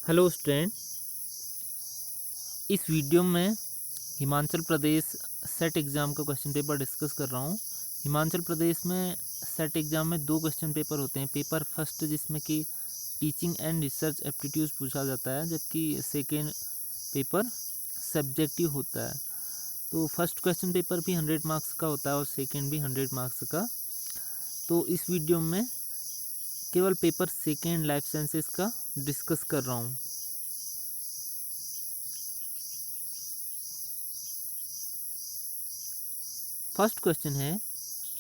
Hello student, इस video में Himachal Pradesh set exam का क्वेश्चन पेपर डिस्कस कर रहा हूँ। हिमाचल प्रदेश में सेट एग्ज़ाम में दो क्वेश्चन पेपर होते हैं। पेपर फर्स्ट जिसमें कि टीचिंग एंड रिसर्च एप्टीट्यूड पूछा जाता है, जबकि सेकेंड पेपर सब्जेक्टिव होता है। तो फर्स्ट क्वेश्चन पेपर भी 100 मार्क्स का होता है और सेकेंड भी 100 मार्क्स का। तो इस वीडियो में केवल पेपर सेकेंड लाइफ साइंसेस का डिस्कस कर रहा हूँ। फर्स्ट क्वेश्चन है,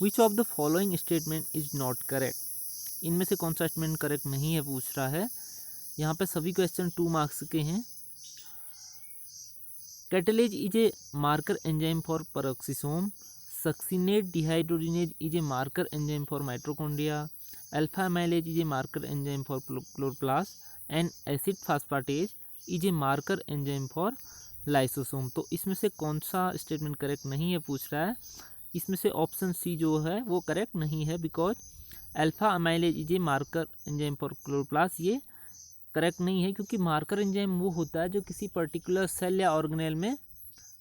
which of the following statement is not correct. इनमें से कौन सा स्टेटमेंट करेक्ट नहीं है पूछ रहा है। यहाँ पे सभी क्वेश्चन 2 मार्क्स के हैं। Catalase is a marker enzyme for peroxisome, succinate dehydrogenase is a marker enzyme for mitochondria, alpha amylase is a marker enzyme for chloroplast and acid phosphatase is a marker enzyme for lysosome. तो इसमें से कौन सा statement correct नहीं है पूछ रहा है। इसमें से ऑप्शन सी जो है वो करेक्ट नहीं है, because alpha amylase is a marker enzyme for chloroplast ये करेक्ट नहीं है, क्योंकि मार्कर एंजाइम वो होता है जो किसी पर्टिकुलर सेल या ऑर्गेनेल में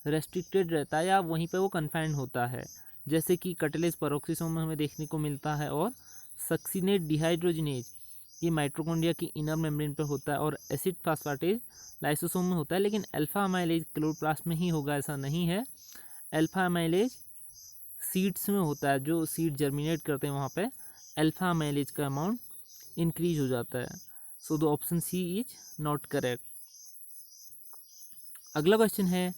रेस्ट्रिक्टेड रहता है या वहीं पे वो कन्फाइंड होता है, जैसे कि कैटलेज पेरोक्सिसोम में हमें देखने को मिलता है, और सक्सिनेट डिहाइड्रोजिनेज ये माइटोकॉन्ड्रिया की इनर मेम्ब्रेन पे होता है, और एसिड फास्फेटेज लाइसोसोम में होता है। लेकिन अल्फा अमाइलेज क्लोरोप्लास्ट में ही होगा ऐसा नहीं है। अल्फा अमाइलेज सीड्स में होता है, जो सीड जर्मिनेट करते हैं वहाँ पे अल्फा अमाइलेज का अमाउंट इंक्रीज हो जाता है। So the option C is not correct. अगला क्वेश्चन है,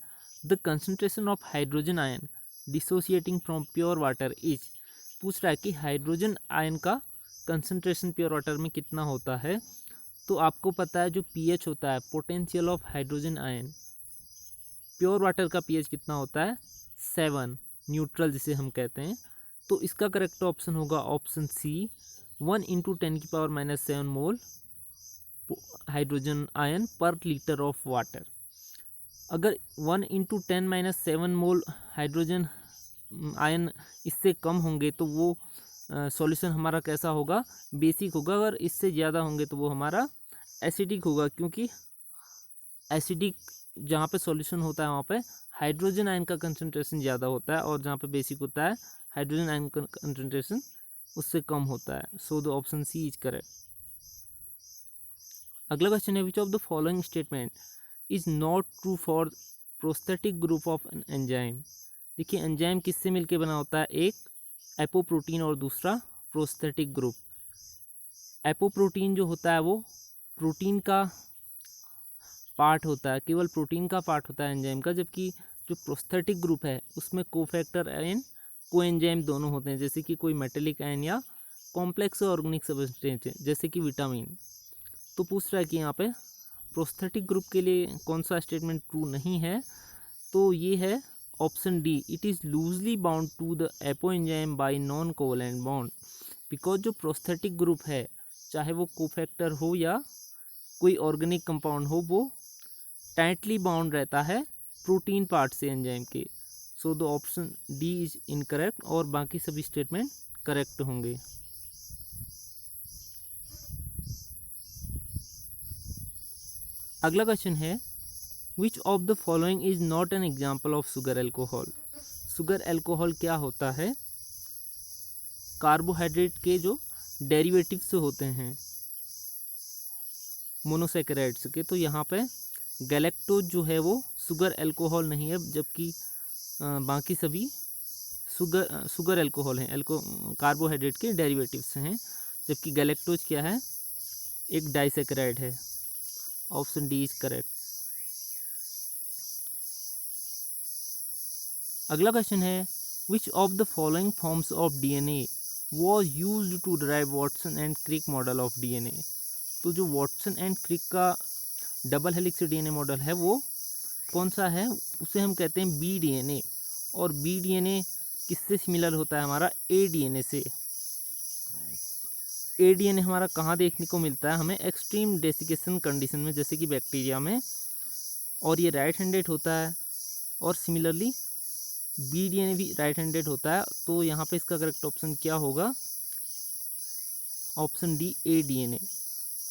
the concentration of hydrogen ion dissociating from pure water is. पूछ रहा है कि हाइड्रोजन आयन का कंसंट्रेशन प्योर वाटर में कितना होता है। तो आपको पता है जो पीएच होता है, potential of hydrogen ion, pure water का पीएच कितना होता है 7, न्यूट्रल जिसे हम कहते हैं। तो इसका करेक्ट ऑप्शन होगा option C, 1 × 10⁻⁷ mole hydrogen ion per litre of water. अगर 1 × 10⁻⁷ मोल हाइड्रोजन आयन इससे कम होंगे तो वो सॉल्यूशन हमारा कैसा होगा, बेसिक होगा। अगर इससे ज़्यादा होंगे तो वो हमारा एसिडिक होगा, क्योंकि एसिडिक जहाँ पे सॉल्यूशन होता है वहाँ पे हाइड्रोजन आयन का कंसंट्रेशन ज़्यादा होता है, और जहाँ पे बेसिक होता है हाइड्रोजन आयन का कंसंट्रेशन उससे कम होता है। So the option C is correct. अगला क्वेश्चन है, which of the following statement is not true for prosthetic group of an enzyme. देखिए एंजाइम किससे मिलके बना होता है, एक एपोप्रोटीन और दूसरा प्रोस्थेटिक ग्रुप। एपोप्रोटीन जो होता है वो प्रोटीन का पार्ट होता है, केवल प्रोटीन का पार्ट होता है एंजाइम का, जबकि जो प्रोस्थेटिक ग्रुप है उसमें कोफैक्टर एंड कोएंजाइम दोनों होते हैं, जैसे कि कोई मेटेलिक आयन या कॉम्प्लेक्स ऑर्गेनिक सब्सटेंस जैसे कि विटामिन। तो पूछ रहा है कि यहाँ पे प्रोस्थेटिक ग्रुप के लिए कौन सा स्टेटमेंट ट्रू नहीं है। तो ये है option D, it is loosely bound to the apo enzyme by non covalent bond. Because जो प्रोस्थेटिक ग्रुप है, चाहे वो कोफैक्टर हो या कोई ऑर्गेनिक कंपाउंड हो, वो टाइटली बाउंड रहता है प्रोटीन पार्ट से एंजाइम के। सो the option D is incorrect, और बाकी सभी स्टेटमेंट करेक्ट होंगे। अगला क्वेश्चन है, which of the following is not an example of sugar alcohol. Sugar alcohol क्या होता है, कार्बोहाइड्रेट के जो डेरिवेटिव्स होते हैं मोनोसेकेराइड्स के। तो यहाँ पे गैलेक्टोज जो है वो शुगर एल्कोहल नहीं है, जबकि बाकी सभी शुगर एल्कोहल हैं, कार्बोहाइड्रेट के डेरिवेटिव्स हैं। जबकि गैलेक्टोज क्या है, एक डाइसेकेराइड है। Option D is correct. अगला क्वेश्चन है, which of the following forms of DNA was used to derive Watson and Crick model of DNA. तो जो वॉटसन एंड क्रिक का डबल हेलिक्स डीएनए मॉडल है वो कौन सा है, उसे हम कहते हैं बी डीएनए। और बी डीएनए किससे सिमिलर होता है, हमारा ए डीएनए से। ए डीएनए हमारा कहाँ देखने को मिलता है, हमें एक्सट्रीम डेसिकेशन कंडीशन में, जैसे कि बैक्टीरिया में, और ये राइट हैंडेड होता है। और सिमिलरली बी डीएनए भी राइट हैंडेड होता है। तो यहाँ पे इसका करेक्ट ऑप्शन क्या होगा, option D A DNA.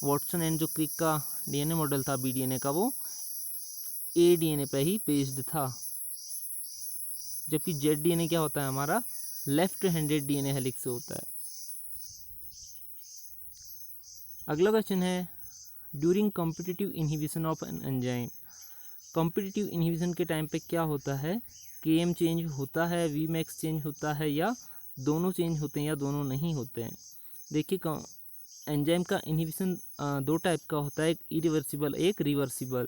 Watson and जो क्रिक का डीएनए मॉडल था बीडीएनए का, वो ए डीएनए पे ही बेस्ड था, जबकि जेड डीएनए क्या होता है हमारा, लेफ्ट हैंडेड डीएनए हेलिक्स से होता है। अगला क्वेश्चन है during competitive inhibition of an enzyme, competitive inhibition के टाइम पे क्या होता है, केएम चेंज होता है, वी मैक्स चेंज होता है, या दोनों चेंज होते हैं, या दोनों नहीं होते हैं। देखिए एंजाइम का इनहिबिशन दो टाइप का होता है, एक इरिवर्सिबल एक रिवर्सिबल।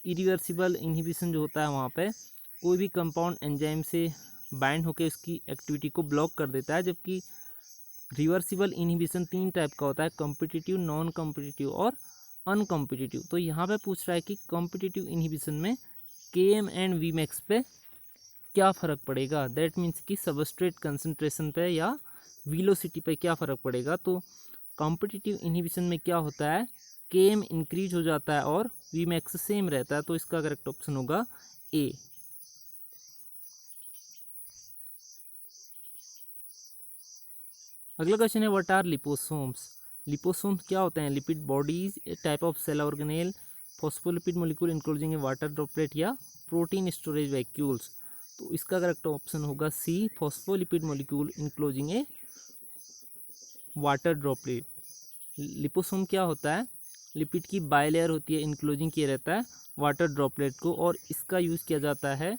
इरिवर्सिबल इनहिबिशन जो होता है वहाँ पे कोई भी कंपाउंड एंजाइम से बाइंड होकर उसकी एक्टिविटी को ब्लॉक कर देता है, जबकि रिवर्सिबल इनहिबिशन तीन टाइप का होता है, कॉम्पिटिटिव, नॉन कॉम्पिटिटिव और अनकॉम्पिटिटिव। तो यहाँ पे पूछ रहा है कि कॉम्पिटिटिव इनहिबिशन में केएम एंड वी मैक्स पे क्या फ़र्क पड़ेगा, दैट मीन्स कि सबस्ट्रेट कंसंट्रेशन पे या वेलोसिटी पे क्या फ़र्क पड़ेगा। तो कॉम्पिटिटिव इनहिबिशन में क्या होता है, केएम इंक्रीज हो जाता है और वी मैक्स सेम रहता है, तो इसका करेक्ट ऑप्शन होगा ए। अगला क्वेश्चन है व्हाट आर लिपोसोम्स, लिपोसोम्स क्या होते हैं, lipid bodies, a type of cell organelle, phospholipid molecule enclosing a water droplet, या प्रोटीन स्टोरेज वैक्यूल्स। तो इसका करेक्ट ऑप्शन होगा C, phospholipid molecule enclosing a water droplet. Liposome क्या होता है, लिपिड की बाइलेयर होती है, इंक्लोजिंग किया रहता है वाटर ड्रॉपलेट को, और इसका यूज़ किया जाता है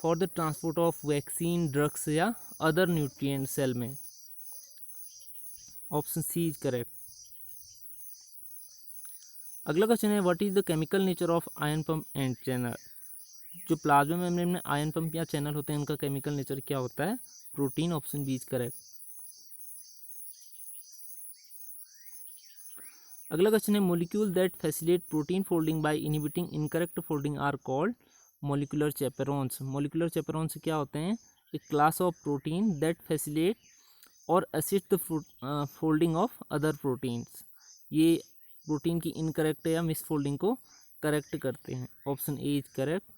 for the transport of vaccine, drugs या अदर न्यूट्रिएंट सेल में। Option C is correct. अगला क्वेश्चन है what is the chemical nature of ion pump and channel, जो प्लाज्मा मेम्ब्रेन में आयन पंप या चैनल होते हैं उनका केमिकल नेचर क्या होता है, protein. Option B is correct. अगला क्वेश्चन है molecule that facilitate protein folding by inhibiting incorrect folding are called molecular chaperones. Molecular चैपेरोन्स क्या होते हैं, एक class of protein that facilitate और assist the folding of other proteins, ये protein की incorrect या मिस फोल्डिंग को करेक्ट करते हैं। Option A is correct.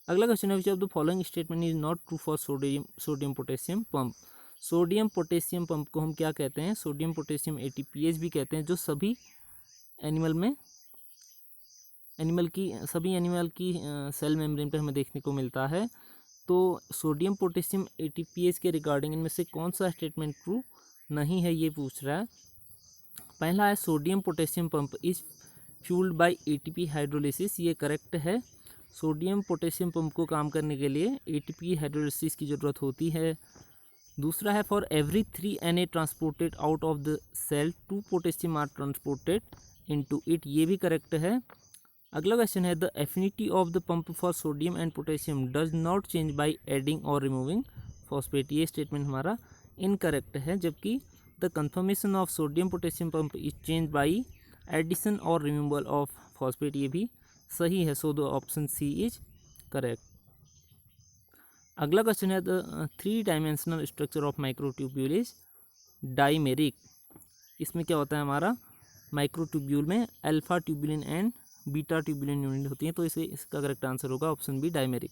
अगला क्वेश्चन है which of the following statement is not true for sodium potassium pump. Sodium potassium pump को हम क्या कहते हैं, सोडियम पोटेशियम एटीपीएच भी कहते हैं, जो सभी एनिमल की सेल मेम्ब्रेन पे हमें देखने को मिलता है। तो सोडियम पोटेशियम एटीपीएच के रिगार्डिंग इनमें से कौन सा स्टेटमेंट ट्रू नहीं है, ये पूछ रहा है। पहला है sodium potassium pump is fuelled by ATP hydrolysis, ये करेक्ट है। सोडियम पोटेशियम पंप को काम करने के लिए एटीपी हाइड्रोलिसिस की ज़रूरत होती है। दूसरा है for every 3 Na transported out of the cell 2 potassium are transported into it, ये भी करेक्ट है। अगला क्वेश्चन है the affinity of the pump for sodium and potassium does not change by adding और रिमूविंग फॉस्फेट, ये statement हमारा incorrect है, जबकि the conformation of sodium potassium pump is change by addition और रिमूवल ऑफ फॉस्फेट, ये भी सही है। So the option C is correct. अगला क्वेश्चन है the 3 dimensional structure of microtubule is dimeric, इसमें क्या होता है हमारा, माइक्रोट्यूब्यूल में alpha tubulin and beta tubulin unit होती है, तो इसका करेक्ट आंसर होगा ऑप्शन बी डाइमेरिक।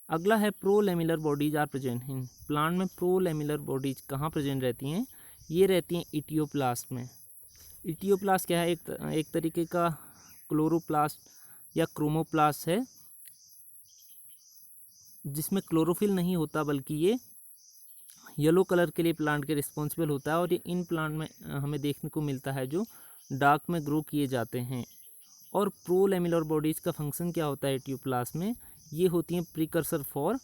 अगला है prolamellar bodies are present in plant में, प्रोलैमिलर बॉडीज कहाँ प्रेजेंट रहती हैं, ये रहती हैं इटियोप्लास्ट में। इटियोप्लास्ट क्या है, एक तरीके का क्लोरोप्लास्ट या क्रोमोप्लास्ट है, जिसमें क्लोरोफिल नहीं होता बल्कि ये येलो कलर के लिए प्लांट के रिस्पॉन्सिबल होता है, और ये इन प्लांट में हमें देखने को मिलता है जो डार्क में ग्रो किए जाते हैं। और प्रोलैमिलर बॉडीज़ का फंक्शन क्या होता है इटियोप्लास्ट में, ये होती हैं प्रीकर्सर फॉर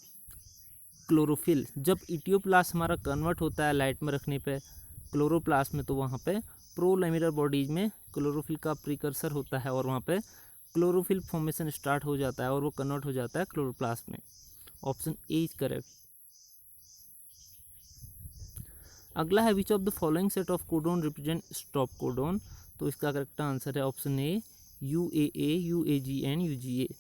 क्लोरोफिल। जब इटियोप्लास्ट हमारा कन्वर्ट होता है लाइट में रखने पे क्लोरोप्लास्ट में, तो वहाँ पे प्रोलैमिलर बॉडीज़ में क्लोरोफिल का प्रीकर्सर होता है, और वहाँ पे क्लोरोफिल फॉर्मेशन स्टार्ट हो जाता है और वो कन्वर्ट हो जाता है क्लोरोप्लास्ट में। Option A is correct. अगला है which of the following set of codon represent stop codon, तो इसका करेक्ट आंसर है option A UAA, UAG and UGA।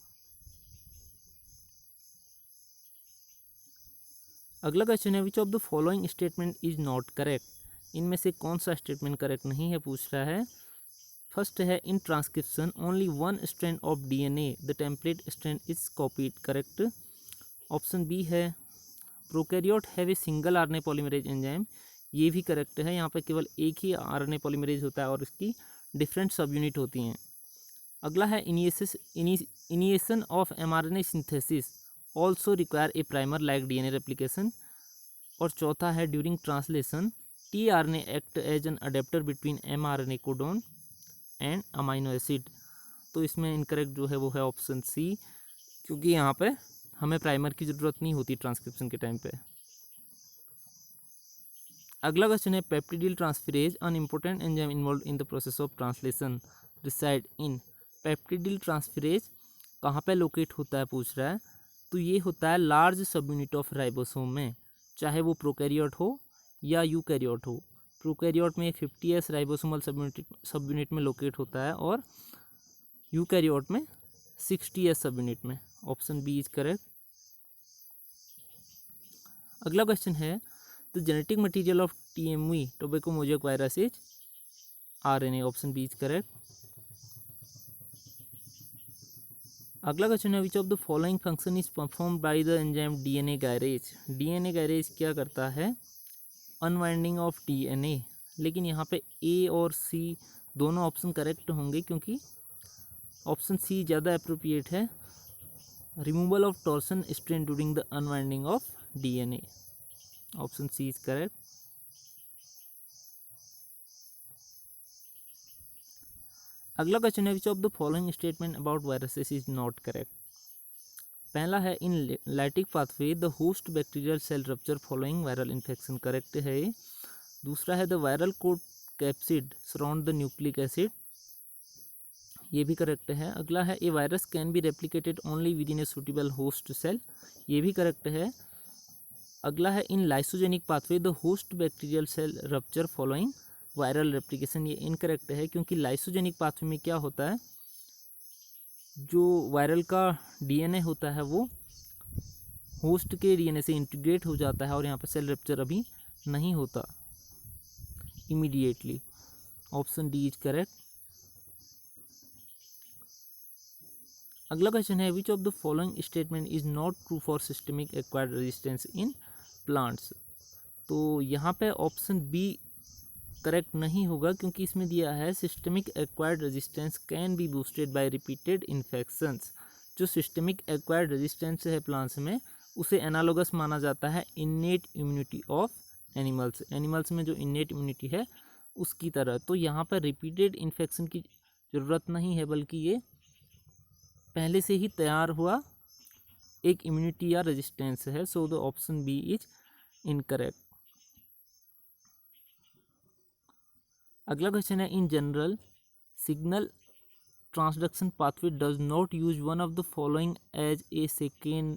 अगला क्वेश्चन है which of the following statement is not correct, इनमें से कौन सा स्टेटमेंट करेक्ट नहीं है पूछ रहा है। फर्स्ट है in transcription only 1 strand of DNA the template strand is copied, correct. Option B है prokaryote have a single RNA polymerase enzyme ये भी करेक्ट है। यहाँ पे केवल एक ही आरएनए पॉलीमरेज होता है और इसकी डिफरेंट सब यूनिट होती हैं। अगला है initiation of mRNA synthesis also require a primer like DNA replication. और चौथा है during translation tRNA act as an adapter between mRNA codon and amino acid. तो इसमें इनकरेक्ट जो है वो है ऑप्शन सी, क्योंकि यहाँ पे हमें प्राइमर की ज़रूरत नहीं होती ट्रांसक्रिप्शन के टाइम पे। अगला क्वेश्चन है peptidyl transferase an important enzyme involved in the process of translation reside in. Peptidyl transferase कहाँ पे लोकेट होता है पूछ रहा है, तो ये होता है लार्ज सब यूनिट ऑफ राइबोसोम में, चाहे वो प्रोकैरियोट हो या यूकैरियोट हो। प्रोकैरियोट में 50S राइबोसोमल सब यूनिट में लोकेट होता है और यूकैरियोट में 60S सब यूनिट में। Option B is correct. अगला क्वेश्चन है the genetic material of TMV tobacco mosaic virus is RNA। Option B is correct. अगला क्वेश्चन है which of the following function is perform by the enzyme DNA gyrase. DNA gyrase क्या करता है, unwinding of DNA। लेकिन यहाँ पे ए और सी दोनों ऑप्शन करेक्ट होंगे, क्योंकि ऑप्शन सी ज़्यादा अप्रोप्रिएट है, removal of torsion strain during the unwinding of DNA। Option C is correct. अगला क्वेश्चन है which of the following statement about viruses is not correct. पहला है in lytic pathway the host bacterial cell rupture following viral infection, correct है। दूसरा है the viral coat capsid surround the nucleic acid, ये भी correct है। अगला है a virus can be replicated only within a suitable host cell, ये भी करेक्ट है। अगला है in lysogenic pathway the host bacterial cell rupture following viral replication, ये इनकरेक्ट है, क्योंकि लाइसोजेनिक पाथवे में क्या होता है, जो वायरल का DNA होता है वो होस्ट के DNA से इंटीग्रेट हो जाता है और यहाँ पर सेल रप्चर अभी नहीं होता immediately. Option D is correct. अगला क्वेश्चन है which of the following statement is not true for systemic acquired resistance in plants. तो यहाँ पे ऑप्शन बी करेक्ट नहीं होगा, क्योंकि इसमें दिया है systemic acquired resistance can be boosted by repeated infections. जो सिस्टमिक एक्वायर्ड रेजिस्टेंस है प्लांट्स में, उसे एनालोगस माना जाता है innate immunity of animals. Animals में जो इन्नेट इम्यूनिटी है उसकी तरह। तो यहाँ पर रिपीटेड इन्फेक्शन की ज़रूरत नहीं है, बल्कि ये पहले से ही तैयार हुआ एक इम्यूनिटी या रेजिस्टेंस है। So the option B is incorrect. अगला क्वेश्चन है in general signal transduction pathway does not use one of the following as a second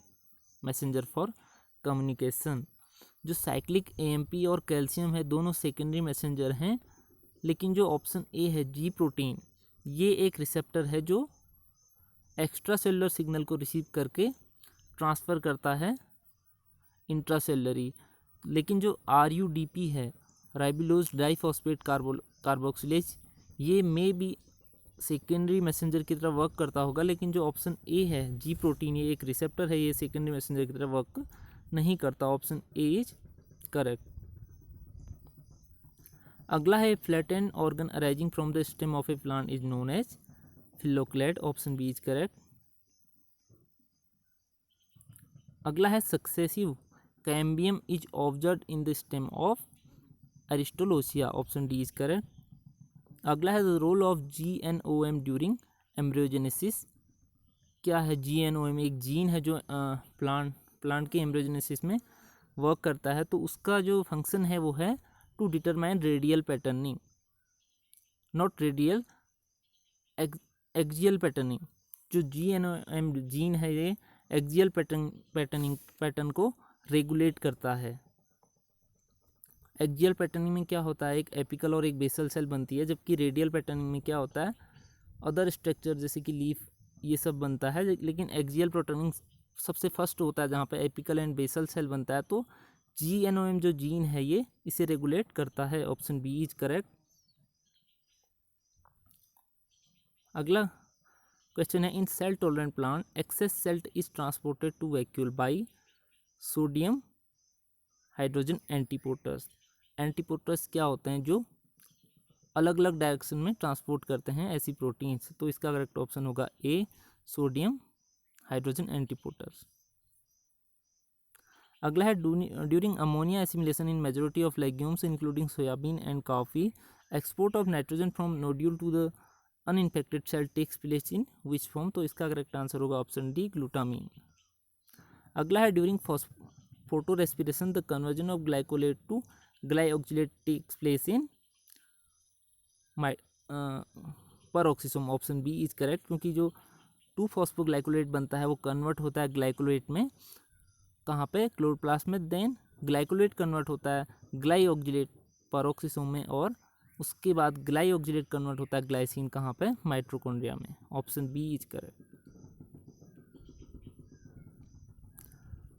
messenger for communication. जो साइक्लिक AMP और कैल्शियम है दोनों सेकेंडरी मैसेंजर हैं, लेकिन जो ऑप्शन ए है जी प्रोटीन, ये एक रिसेप्टर है जो एक्स्ट्रा सेलुलर सिग्नल को रिसीव करके ट्रांसफ़र करता है इंट्रासेलरी। लेकिन जो RUDP है राइबोलोज डाइफॉस्फेट कार्बोक्सिलेज, ये मे बी सेकेंडरी मैसेंजर की तरह वर्क करता होगा, लेकिन जो ऑप्शन ए है जी प्रोटीन, ये एक रिसेप्टर है, ये सेकेंडरी मैसेंजर की तरह वर्क नहीं करता। Option A is correct. अगला है flattened organ arising from the stem of a plant is known as phylloclade. Option B is correct. अगला है successive cambium is observed in the stem of Aristolochia. Option D is correct. अगला है the role of GNOM during embryogenesis. क्या है GNOM? एक gene है जो plant के एम्ब्रियोजेनेसिस में वर्क करता है। तो उसका जो फंक्शन है वो है to determine radial patterning, not radial, axial patterning. जो GNOM जीन है ये एक्सियल पैटर्न को रेगुलेट करता है। एक्सियल पैटर्निंग में क्या होता है, एक एपिकल और एक बेसल सेल बनती है, जबकि रेडियल पैटर्निंग में क्या होता है, अदर स्ट्रक्चर जैसे कि लीफ ये सब बनता है। लेकिन एक्सियल पैटर्निंग सबसे फर्स्ट होता है जहाँ पे एपिकल एंड बेसल सेल बनता है। तो GNOM जो जीन है ये इसे रेगुलेट करता है। Option B is correct. अगला क्वेश्चन है in salt tolerant plant excess salt is transported to vacuole by sodium hydrogen antiporters. Antiporters क्या होते हैं, जो अलग अलग डायरेक्शन में ट्रांसपोर्ट करते हैं ऐसी प्रोटीन्स। तो इसका करेक्ट ऑप्शन होगा ए, सोडियम हाइड्रोजन एंटीपोटर्स। अगला है during ammonia assimilation in majority of legumes including soybean and coffee, export of nitrogen from nodule to the uninfected cell takes place in which form. तो इसका correct answer होगा option D, glutamine. अगला है during photo respiration the conversion of glycolate to glyoxylate takes place in peroxisome. Option B is correct, क्योंकि जो 2-फॉस्फोग्लाइकोलेट बनता है वो कन्वर्ट होता है ग्लाइकोलेट में, कहाँ पे, क्लोरोप्लास्ट में। देन ग्लाइकोलेट कन्वर्ट होता है ग्लाइऑक्सिलेट परऑक्सीसोम में, और उसके बाद ग्लाइऑक्सिलेट कन्वर्ट होता है ग्लाइसिन, कहाँ पे, माइटोकॉन्ड्रिया में। Option B is correct.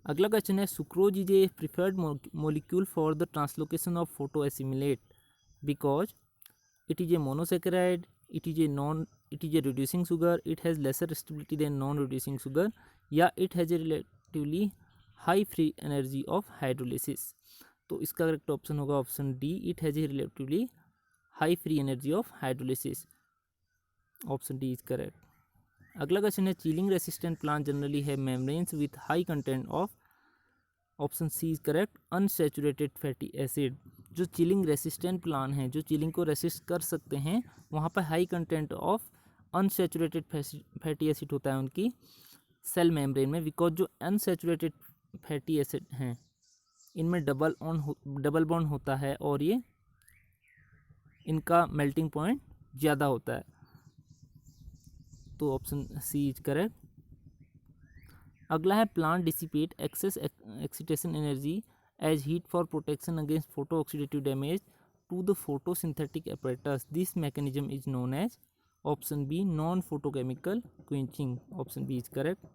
अगला क्वेश्चन है sucrose is a preferred molecule for the translocation of photo assimilate because it is a monosaccharide, it is a reducing sugar, it has lesser stability than non-reducing sugar, या it has a relatively high free energy of hydrolysis। तो इसका correct option होगा option D, it has a relatively high free energy of hydrolysis। Option D is correct. अगला question है chilling resistant plant generally है membranes with high content of, option C is correct, unsaturated fatty acid. जो chilling resistant plant हैं, जो chilling को resist कर सकते हैं, वहाँ पर high content of unsaturated fatty acid होता है उनकी सेल मेम्ब्रेन में, बिकॉज जो अनसैचुरेटेड फैटी एसिड हैं इनमें डबल बॉन्ड होता है और ये इनका मेल्टिंग पॉइंट ज़्यादा होता है। तो ऑप्शन सी इज करेक्ट। अगला है plant dissipate excess excitation energy as heat for protection against photo oxidative damage to the photosynthetic apparatus। This mechanism is known as, option B, non photochemical quenching. Option B is correct.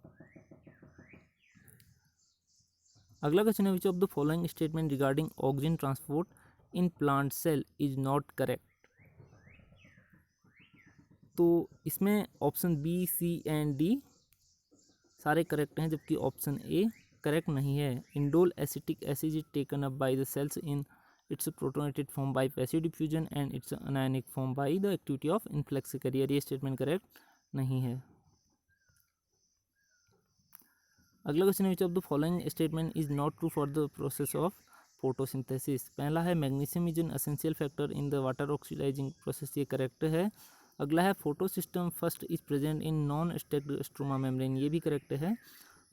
अगला question है which of the following statement regarding oxygen transport in plant cell is not correct. तो इसमें option B, C and D सारे correct हैं, जबकि option A correct नहीं है। Indole acetic acid is taken up by the cells in its protonated form by passive diffusion and its anionic form by the activity of influx carrier. ये statement correct नहीं है। अगला question है which of the following statement is not true for the process of photosynthesis. पहला है magnesium is an essential factor in the water oxidising process, ये correct है। अगला है photo system first is present in non stacked stroma membrane, ये भी correct है।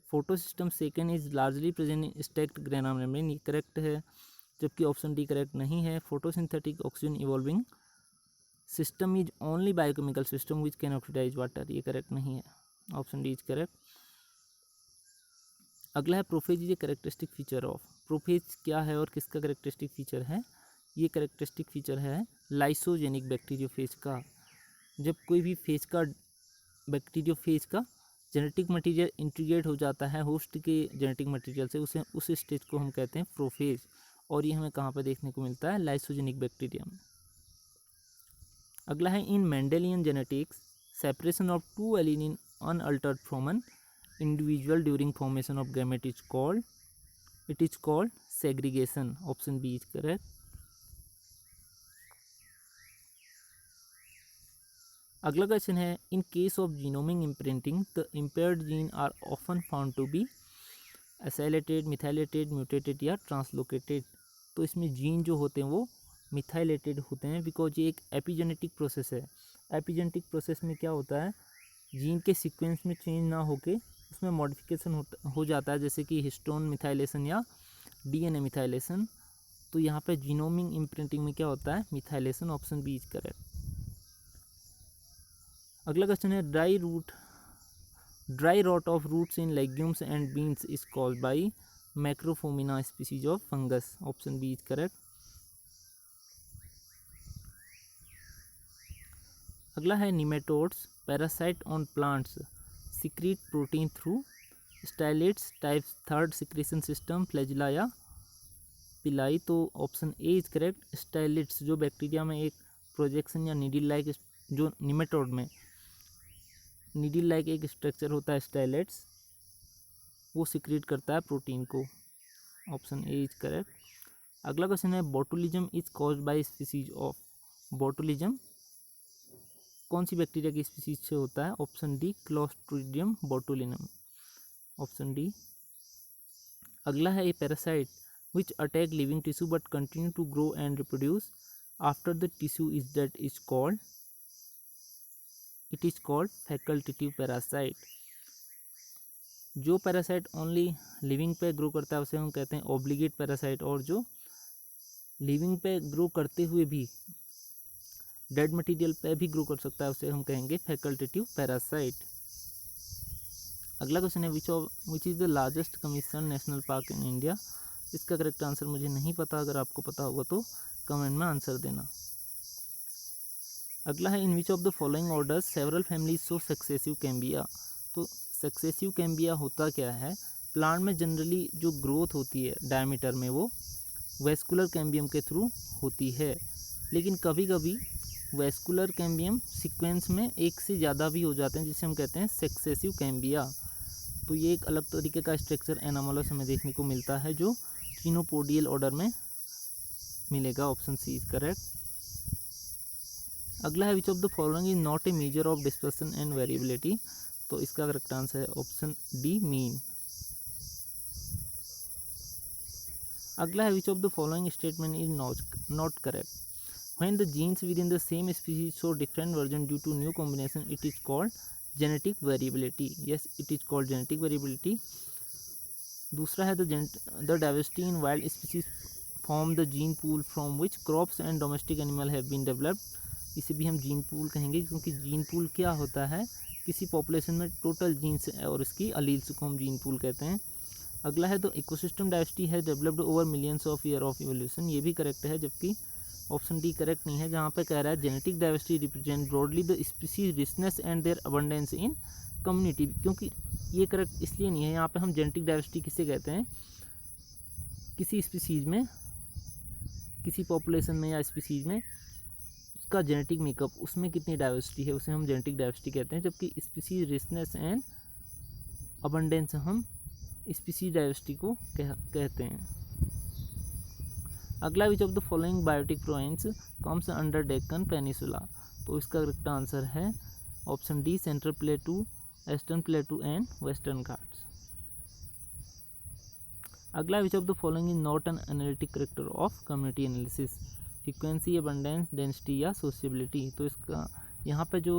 Photo system second is largely present in stacked grana membrane, ये correct है, जबकि ऑप्शन डी करेक्ट नहीं है। Photosynthetic oxygen evolving system is only biochemical system which can oxidise water, ये correct नहीं है। Option D is correct. अगला है prophage is a characteristic feature of. Prophage क्या है और किसका करेक्टरिस्टिक फीचर है? ये करेक्टरिस्टिक फीचर है लाइसोजेनिक बैक्टीरियोफेज का। जब कोई भी फेज का बैक्टीरियोफेज का जेनेटिक मटेरियल इंटीग्रेट हो जाता है होस्ट के जेनेटिक मटेरियल से, उस स्टेज को हम कहते हैं प्रोफेज, और ये हमें कहाँ पर देखने को मिलता है? लाइसोजेनिक बैक्टीरिया में। अगला है in Mendelian genetics separation of two allele in unaltered from an individual during formation of gamete is called segregation. Option B is correct. अगला क्वेश्चन है in case of genomic imprinting the impaired gene are often found to be acylated, methylated, mutated या translocated. तो इसमें gene जो होते हैं वो methylated होते हैं, बिकॉज ये एक एपिजेनेटिक प्रोसेस है। एपिजेनेटिक प्रोसेस में क्या होता है, जीन के सीक्वेंस में चेंज ना होके उसमें मॉडिफिकेशन हो जाता है, जैसे कि हिस्टोन मिथाइलेशन या डीएनए मिथाइलेशन। तो यहाँ पे जीनोमिक इम्प्रिंटिंग में क्या होता है? Methylation. Option B is correct. अगला क्वेश्चन है dry rot of roots in legumes and beans is called by Macrophomina species of fungus. Option B is correct. अगला है nematodes parasite on plants secrete protein through stylets type third secretion system, flagella या pili. तो option A is correct. Stylets जो bacteria में एक projection या needle like, जो nematode में नीडल लाइक एक स्ट्रक्चर होता है स्टाइलेट्स, वो सिक्रीट करता है प्रोटीन को। Option A is correct. अगला क्वेश्चन है botulism is caused by species of. Botulism कौन सी बैक्टीरिया की स्पीसीज से होता है? Option D Clostridium botulinum, option D. अगला है a parasite which attack living tissue but continue to grow and reproduce after the tissue is dead is called, it is called facultative parasite. जो parasite only living पे grow करता है उसे हम कहते हैं ऑब्लिगेट पैरासाइट, और जो लिविंग पे ग्रो करते हुए भी डेड मटेरियल पे भी ग्रो कर सकता है उसे हम कहेंगे फैकल्टेटिव पैरासाइट। अगला क्वेश्चन है which is the largest commission national park in India. इसका करेक्ट आंसर मुझे नहीं पता, अगर आपको पता होगा तो कमेंट में आंसर देना। अगला है in which of the following orders several families show successive cambia. तो सक्सेसिव कैम्बिया होता क्या है? प्लांट में जनरली जो ग्रोथ होती है डायमीटर में वो वेस्कुलर कैम्बियम के थ्रू होती है, लेकिन कभी कभी वेस्कुलर कैम्बियम सीक्वेंस में एक से ज़्यादा भी हो जाते हैं जिसे हम कहते हैं सक्सेसिव कैम्बिया। तो ये एक अलग तरीके का स्ट्रक्चर एनामोलस हमें देखने को मिलता है जो चिनोपोडियल ऑर्डर में मिलेगा, ऑप्शन सी इज करेक्ट। अगला है which of the following is not a measure of dispersion and variability. तो इसका करेक्ट आंसर है ऑप्शन डी मीन। अगला है which of the following statement is not correct. When the genes within the same species show different version due to new combination, it is called genetic variability. Yes, it is called genetic variability. दूसरा है the diversity in wild species form the gene pool from which crops and domestic animal have been developed. इसे भी हम gene pool कहेंगे क्योंकि gene pool क्या होता है? किसी पॉपुलेशन में टोटल जीन्स और इसकी अलील्स को हम जीन पूल कहते हैं। अगला है तो इकोसिस्टम डाइवर्सिटी है developed over millions of year of evolution. ये भी करेक्ट है, जबकि ऑप्शन डी करेक्ट नहीं है, जहाँ पे कह रहा है genetic diversity represent broadly the species richness and their abundance in community. क्योंकि ये करेक्ट इसलिए नहीं है, यहाँ पे हम जेनेटिक डाइवर्सिटी किसे कहते हैं? किसी स्पीसीज में, किसी पॉपुलेशन में या स्पीसीज में उसका जेनेटिक मेकअप, उसमें कितनी डाइवर्सिटी है उसे हम जेनेटिक डाइवर्सिटी कहते हैं, जबकि स्पीसीज रिचनेस एंड अबंडेंस हम स्पीसीज डाइवर्सिटी को कहते हैं। अगला which of the following biotic province comes under Deccan peninsula. तो इसका करेक्ट आंसर है option D central plateau, eastern plateau and Western Ghats. अगला which of the following is not an analytic character of community analysis. Frequency, abundance, density या sociability. तो इसका यहाँ पे जो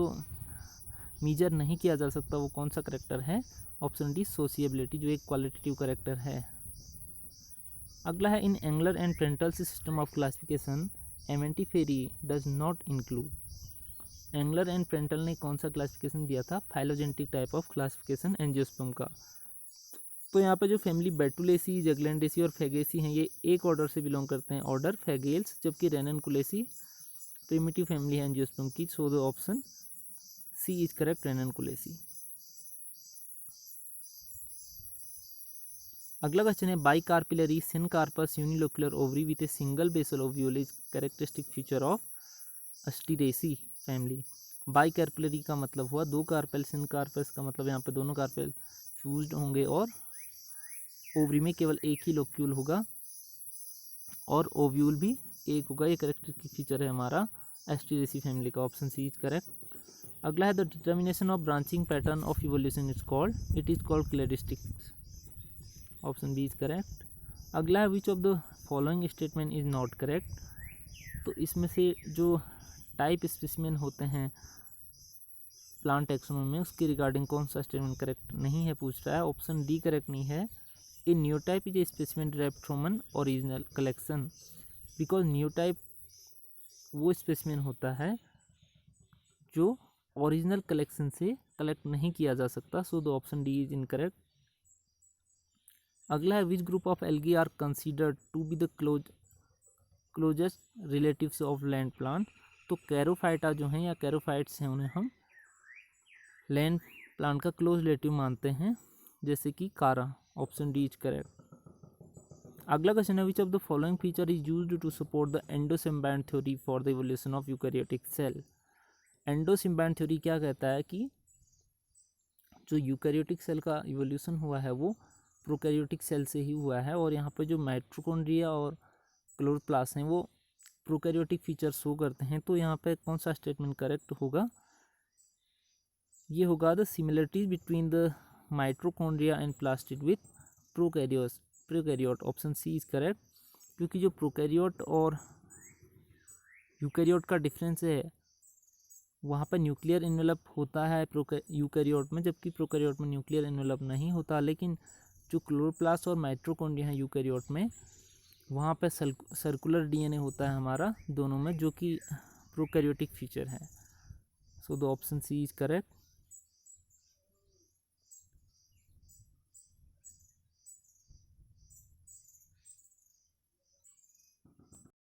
मेजर नहीं किया जा सकता वो कौन सा करेक्टर है? ऑप्शन डी सोशिएबिलिटी, जो एक क्वालिटेटिव करेक्टर है। अगला है in Engler and Prantl system of classification Amentiferae does not include. Engler and Prantl ने कौन सा क्लासिफिकेशन दिया था? Phylogenetic type of classification angiosperm का। तो यहाँ पे जो फैमिली बेटुलेसी, जगलैंडेसी और फेगेसी हैं ये एक ऑर्डर से बिलोंग करते हैं, ऑर्डर फेगेल्स, जबकि रेननकुलेसी प्रिमिटिव फैमिली है एंजियोस्पर्म की। So the option C is correct, Ranunculaceae. अगला क्वेश्चन है bicarpellary syncarpous unilocular ovary with a single basal ovule is characteristic feature of Asteraceae family. Bicarpellary का मतलब हुआ दो कार्पेल, सिनकार्पस का मतलब यहाँ पे दोनों कार्पेल फ्यूज्ड होंगे और ओवरी में केवल एक ही लोक्यूल होगा और ओव्यूल भी एक होगा। ये कैरेक्टरिस्टिक फीचर है हमारा एस्टीरेसी फैमिली का, ऑप्शन सी इज करेक्ट। अगला है the determination of branching pattern of evolution is called, it is called cladistics, option B is correct. अगला है which of the following statement is not correct. तो इसमें से जो type specimen होते हैं प्लांट टैक्सोनॉमी में उसके रिगार्डिंग कौन सा स्टेटमेंट करेक्ट नहीं है पूछ रहा है। ऑप्शन डी करेक्ट नहीं है, a neotype is a specimen derived from an original collection, because neotype वो स्पेसिमेन होता है जो ओरिजिनल कलेक्शन से कलेक्ट नहीं किया जा सकता। So the option D is incorrect. अगला है which group of algae are considered to be the closest relatives of land plant. तो कैरोफाइटा जो हैं या कैरोफाइट्स हैं उन्हें हम लैंड प्लांट का क्लोज रिलेटिव मानते हैं, जैसे कि Chara, option D is correct. अगला क्वेश्चन है which of the following feature is used to support the endosymbiont theory for the evolution of eukaryotic cell. एंडोसिम्बायोट theory क्या कहता है कि जो यूकैरियोटिक सेल का इवोल्यूशन हुआ है वो प्रोकैरियोटिक सेल से ही हुआ है, और यहाँ पे जो माइटोकॉन्ड्रिया और क्लोरोप्लास्ट हैं वो प्रोकैरियोटिक फीचर शो करते हैं, तो यहाँ पे कौन सा स्टेटमेंट करेक्ट होगा? ये होगा the similarities between the mitochondria and plastid with prokaryote. Option C is correct, क्योंकि जो प्रोकैरियोट और यूकैरियोट का डिफरेंस है वहाँ पर न्यूक्लियर इन्वेलप होता है यूकैरियोट में, जबकि प्रोकैरियोट में न्यूक्लियर इन्वेलप नहीं होता। लेकिन जो क्लोरोप्लास्ट और माइटोकॉन्ड्रिया है यूकैरियोट में, वहाँ पर सर्कुलर डीएनए होता है हमारा दोनों में, जो कि प्रोकैरियोटिक फीचर है। So the option C is correct.